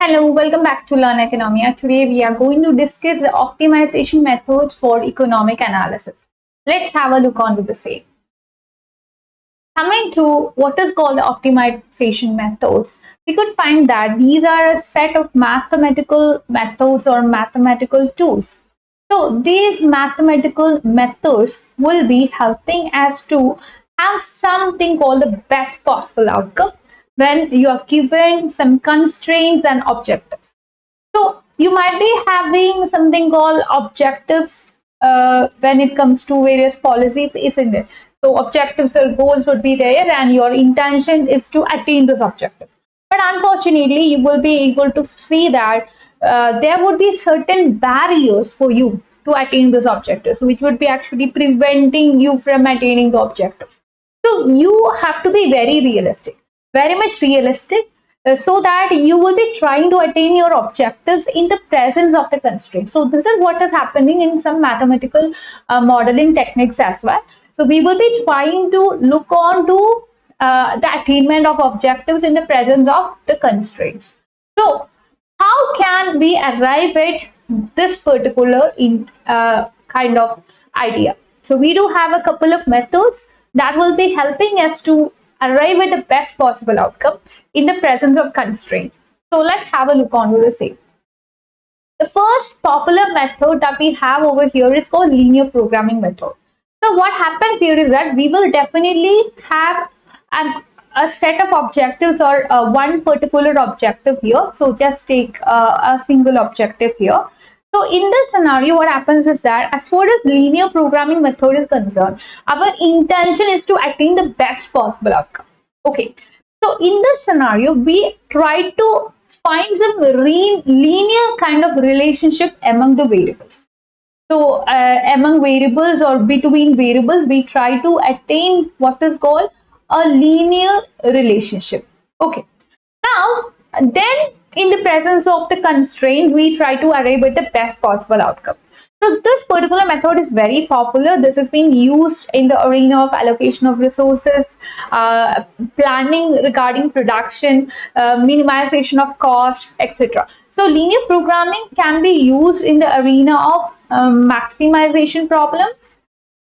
Hello, welcome back to Learn Economy. Today we are going to discuss the optimization methods for economic analysis. Let's have a look onto the same. Coming to what is called the optimization methods, we could find that these are a set of mathematical methods or mathematical tools. So these mathematical methods will be helping us to have something called the best possible outcome when you are given some constraints and objectives. So you might be having something called objectives when it comes to various policies, isn't it? So objectives or goals would be there, and your intention is to attain those objectives. But unfortunately, you will be able to see that there would be certain barriers for you to attain those objectives, which would be actually preventing you from attaining the objectives. So you have to be very realistic, very much realistic, so that you will be trying to attain your objectives in the presence of the constraint. So this is what is happening in some mathematical modeling techniques as well. So we will be trying to look on to the attainment of objectives in the presence of the constraints. So how can we arrive at this particular kind of idea? So we do have a couple of methods that will be helping us to arrive at the best possible outcome in the presence of constraint. So let's have a look on to the same. The first popular method that we have over here is called linear programming method. So what happens here is that we will definitely have a set of objectives or one particular objective here. So just take a single objective here. So in this scenario, what happens is that as far as linear programming method is concerned, our intention is to attain the best possible outcome. Okay. So in this scenario, we try to find some linear kind of relationship among the variables. So among variables or between variables, we try to attain what is called a linear relationship. Okay. Now, then in the presence of the constraint, we try to arrive at the best possible outcome. So this particular method is very popular. This is being used in the arena of allocation of resources, planning regarding production, minimization of cost, etc. So linear programming can be used in the arena of maximization problems,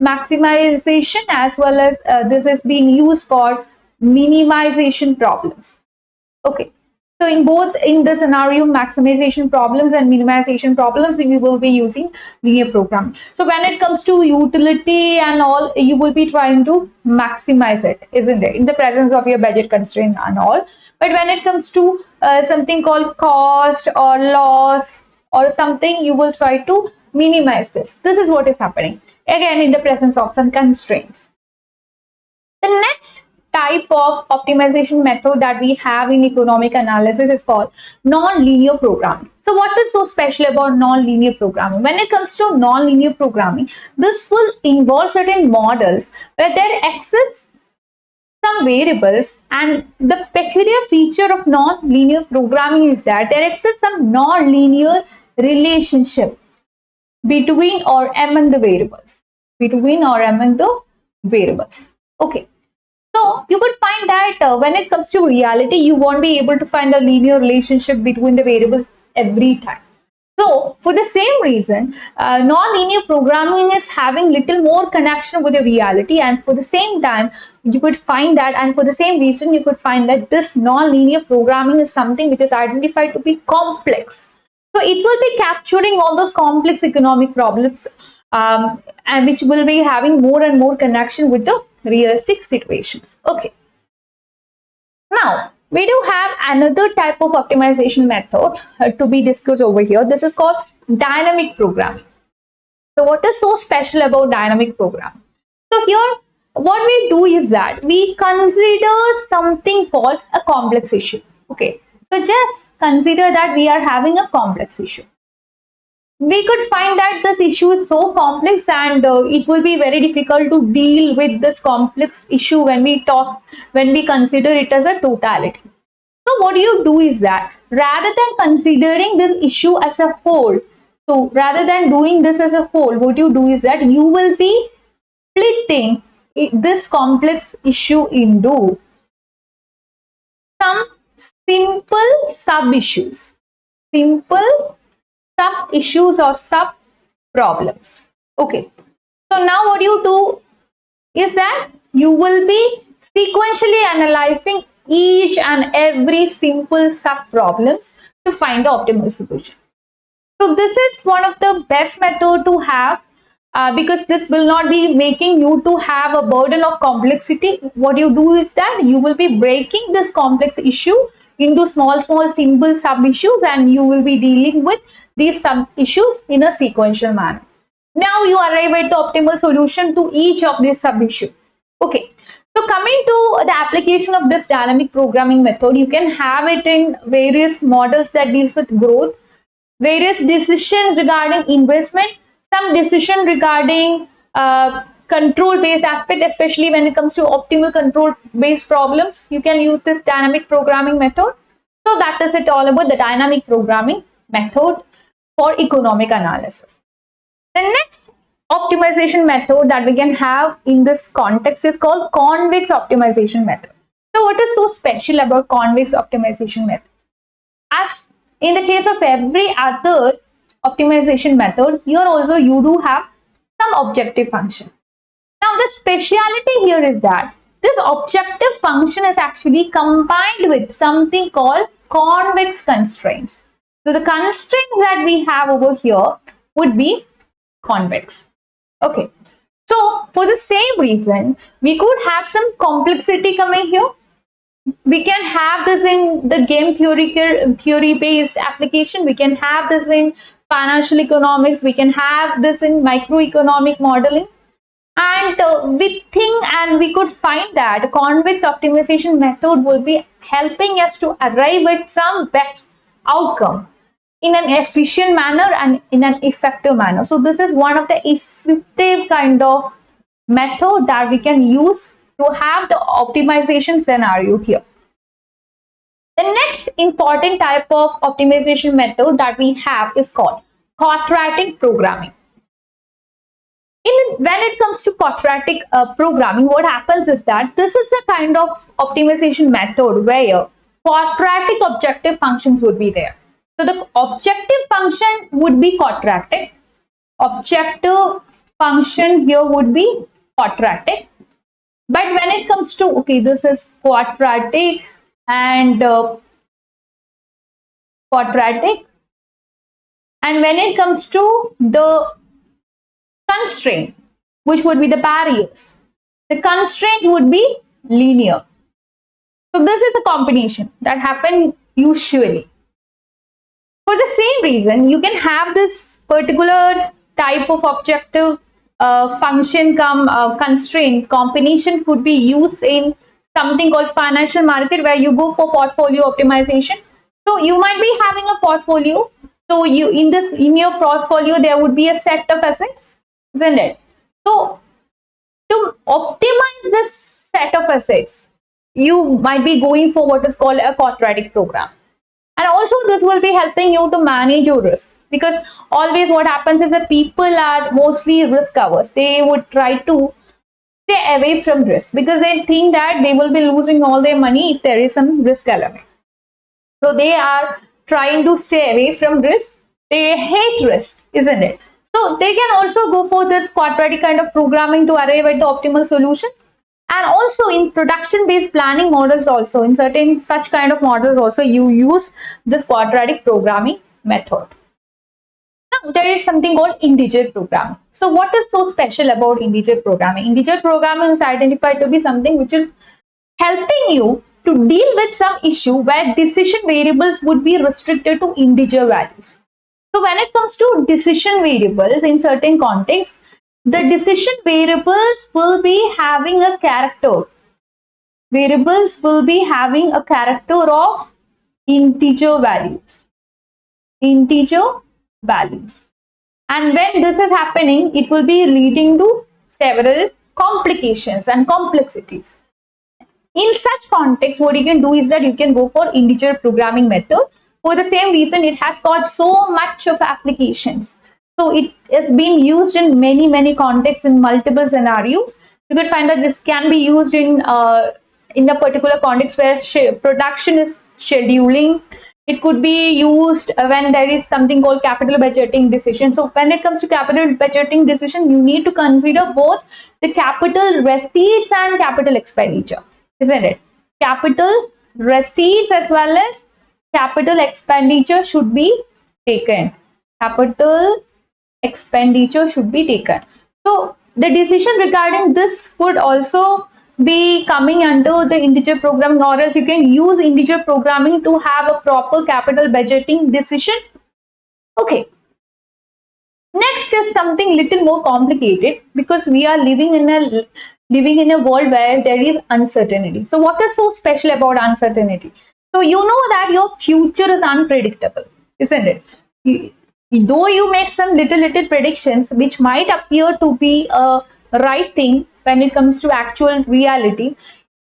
maximization, as well as this is being used for minimization problems. Okay. So in both in the scenario maximization problems and minimization problems, we will be using linear programming. So when it comes to utility and all, you will be trying to maximize it, isn't it? In the presence of your budget constraint and all. But when it comes to something called cost or loss or something, you will try to minimize this. This is what is happening. Again, in the presence of some constraints. The next type of optimization method that we have in economic analysis is called nonlinear programming. So what is so special about nonlinear programming? When it comes to nonlinear programming, this will involve certain models where there exists some variables, and the peculiar feature of nonlinear programming is that there exists some nonlinear relationship between or among the variables. Okay. So you could find that when it comes to reality, you won't be able to find a linear relationship between the variables every time. So for the same reason, non-linear programming is having little more connection with the reality, and for the same time, you could find that, and for the same reason, you could find that this non-linear programming is something which is identified to be complex. So it will be capturing all those complex economic problems, and which will be having more and more connection with the realistic situations. Okay. Now, we do have another type of optimization method to be discussed over here. This is called dynamic programming. So what is so special about dynamic programming? So here, what we do is that we consider something called a complex issue. Okay. So just consider that we are having a complex issue. We could find that this issue is so complex, and it will be very difficult to deal with this complex issue when we consider it as a totality. So what you do is that rather than considering this issue as a whole, so rather than doing this as a whole, what you do is that you will be splitting this complex issue into some simple sub issues. simple sub issues or sub problems. Okay, so now what you do is that you will be sequentially analyzing each and every simple sub problems to find the optimal solution. So this is one of the best method to have, because this will not be making you to have a burden of complexity. What you do is that you will be breaking this complex issue into small simple sub issues, and you will be dealing with these sub issues in a sequential manner. Now you arrive at the optimal solution to each of these sub issue. Okay, so coming to the application of this dynamic programming method, you can have it in various models that deals with growth, various decisions regarding investment, some decision regarding control based aspect, especially when it comes to optimal control based problems. You can use this dynamic programming method. So that is it all about the dynamic programming method for economic analysis. The next optimization method that we can have in this context is called convex optimization method. So what is so special about convex optimization method? As in the case of every other optimization method, here also you do have some objective function. Now the speciality here is that this objective function is actually combined with something called convex constraints. So the constraints that we have over here would be convex. Okay, so for the same reason, we could have some complexity coming here. We can have this in the game theory based application. We can have this in financial economics. We can have this in microeconomic modeling. And we think and we could find that convex optimization method will be helping us to arrive at some best outcome in an efficient manner and in an effective manner. So this is one of the effective kind of method that we can use to have the optimization scenario here. The next important type of optimization method that we have is called quadratic programming. When it comes to quadratic programming, what happens is that this is a kind of optimization method where quadratic objective functions would be there. So the objective function would be quadratic. Objective function here would be quadratic. But when it comes to, okay, this is quadratic and quadratic. And when it comes to the constraint, which would be the barriers, the constraint would be linear. So this is a combination that happens usually. For the same reason, you can have this particular type of objective function constraint combination could be used in something called financial market, where you go for portfolio optimization. So you might be having a portfolio. So you in your portfolio there would be a set of assets, isn't it? So to optimize this set of assets, you might be going for what is called a quadratic program. And also this will be helping you to manage your risk, because always what happens is that people are mostly risk averse. They would try to stay away from risk because they think that they will be losing all their money if there is some risk element. So they are trying to stay away from risk. They hate risk, isn't it? So they can also go for this quadratic kind of programming to arrive at the optimal solution. And also in production based planning models, also in certain such kind of models also you use this quadratic programming method. Now there is something called integer programming. So what is so special about integer programming? Integer programming is identified to be something which is helping you to deal with some issue where decision variables would be restricted to integer values. So when it comes to decision variables in certain contexts, the decision variables will be having a character. Variables will be having a character of integer values. Integer values. And when this is happening, it will be leading to several complications and complexities. In such context, what you can do is that you can go for integer programming method. For the same reason, it has got so much of applications. So it is being used in many contexts in multiple scenarios. You could find that this can be used in a particular context where production is scheduling. It could be used when there is something called capital budgeting decision. So when it comes to capital budgeting decision, you need to consider both the capital receipts and capital expenditure, isn't it? Capital receipts as well as capital expenditure should be taken. Capital expenditure should be taken. So the decision regarding this would also be coming under the integer programming, or else you can use integer programming to have a proper capital budgeting decision. Okay. Next is something little more complicated, because we are living in a world where there is uncertainty. So what is so special about uncertainty? So you know that your future is unpredictable, isn't it? Though you make some little predictions which might appear to be a right thing when it comes to actual reality,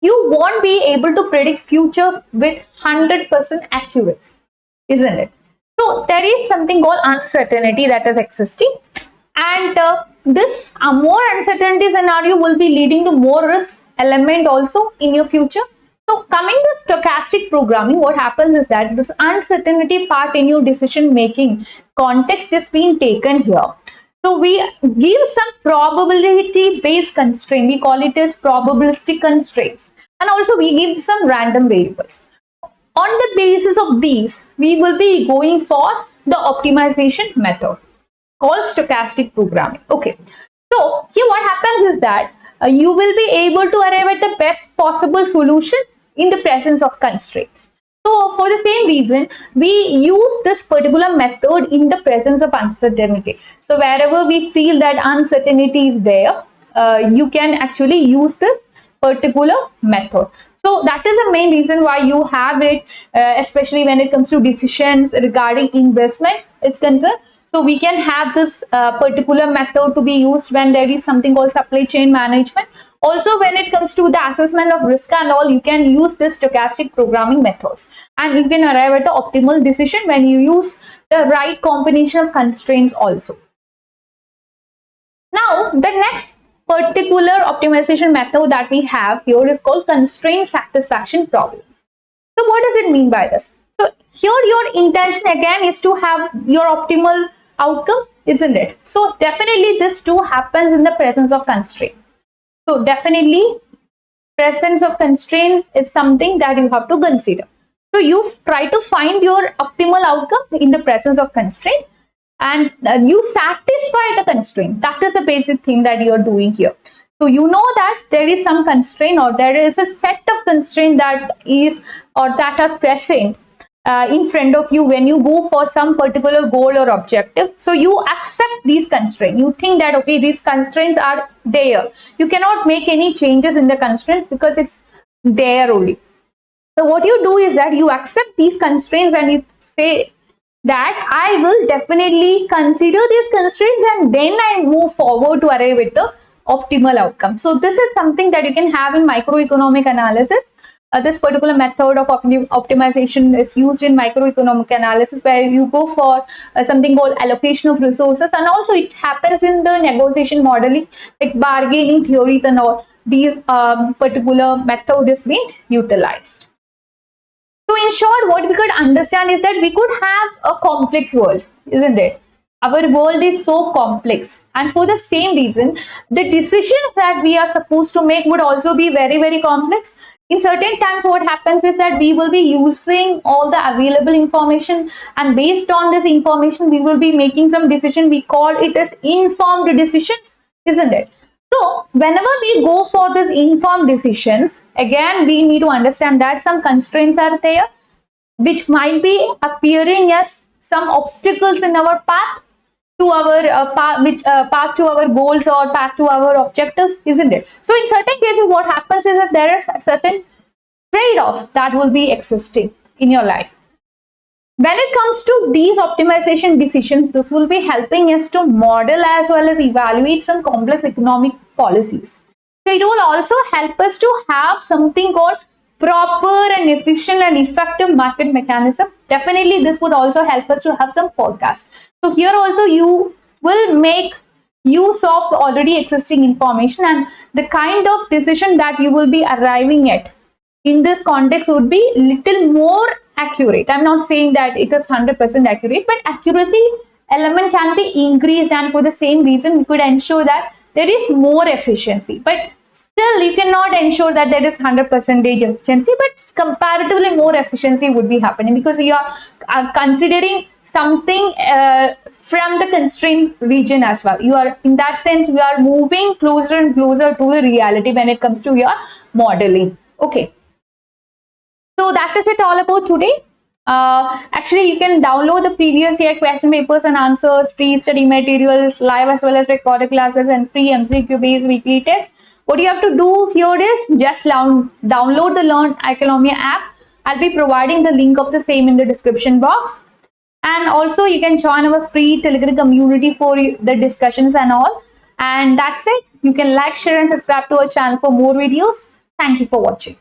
you won't be able to predict future with 100% accuracy, isn't it? So there is something called uncertainty that is existing, and this more uncertainty scenario will be leading to more risk element also in your future. So coming to stochastic programming, what happens is that this uncertainty part in your decision making context is being taken here. So we give some probability based constraint. We call it as probabilistic constraints, and also we give some random variables. On the basis of these, we will be going for the optimization method called stochastic programming. Okay, so here what happens is that you will be able to arrive at the best possible solution in the presence of constraints. So for the same reason, we use this particular method in the presence of uncertainty. So wherever we feel that uncertainty is there, you can actually use this particular method. So that is the main reason why you have it, especially when it comes to decisions regarding investment is concerned. So we can have this particular method to be used when there is something called supply chain management. Also, when it comes to the assessment of risk and all, you can use this stochastic programming methods, and you can arrive at the optimal decision when you use the right combination of constraints also. Now, the next particular optimization method that we have here is called constraint satisfaction problems. So what does it mean by this? So here your intention again is to have your optimal outcome, isn't it? So definitely this too happens in the presence of constraint. So definitely presence of constraints is something that you have to consider. So you try to find your optimal outcome in the presence of constraint, and you satisfy the constraint. That is the basic thing that you are doing here. So you know that there is some constraint, or there is a set of constraint that is or that are present in front of you when you go for some particular goal or objective. So you accept these constraints. You think that okay, these constraints are there. You cannot make any changes in the constraints because it's there only. So what you do is that you accept these constraints and you say that I will definitely consider these constraints and then I move forward to arrive at the optimal outcome. So this is something that you can have in microeconomic analysis. This particular method of optimization is used in microeconomic analysis, where you go for something called allocation of resources, and also it happens in the negotiation modeling, like bargaining theories and all. These particular method is being utilized. So in short, what we could understand is that we could have a complex world, isn't it? Our world is so complex, and for the same reason, the decisions that we are supposed to make would also be very complex. In certain times, what happens is that we will be using all the available information, and based on this information, we will be making some decision. We call it as informed decisions, isn't it? So whenever we go for these informed decisions, again, we need to understand that some constraints are there, which might be appearing as some obstacles in our path to our path to our goals or path to our objectives, isn't it? So in certain cases, what happens is that there are certain trade-offs that will be existing in your life. When it comes to these optimization decisions, this will be helping us to model as well as evaluate some complex economic policies. So it will also help us to have something called proper and efficient and effective market mechanism. Definitely this would also help us to have some forecast. So here also you will make use of already existing information, and the kind of decision that you will be arriving at in this context would be little more accurate. I'm not saying that it is 100% accurate, but accuracy element can be increased, and for the same reason we could ensure that there is more efficiency. But still you cannot ensure that there is 100% efficiency, but comparatively more efficiency would be happening, because you are considering something from the constraint region as well. You are, in that sense, we are moving closer and closer to the reality when it comes to your modeling. Okay, so that is it all about today. Actually, you can download the previous year question papers and answers, free study materials, live as well as recorded classes, and free MCQ based weekly tests. What you have to do here is just download the Learn Economia app. I'll be providing the link of the same in the description box. And also you can join our free Telegram community for the discussions and all. And that's it. You can like, share and subscribe to our channel for more videos. Thank you for watching.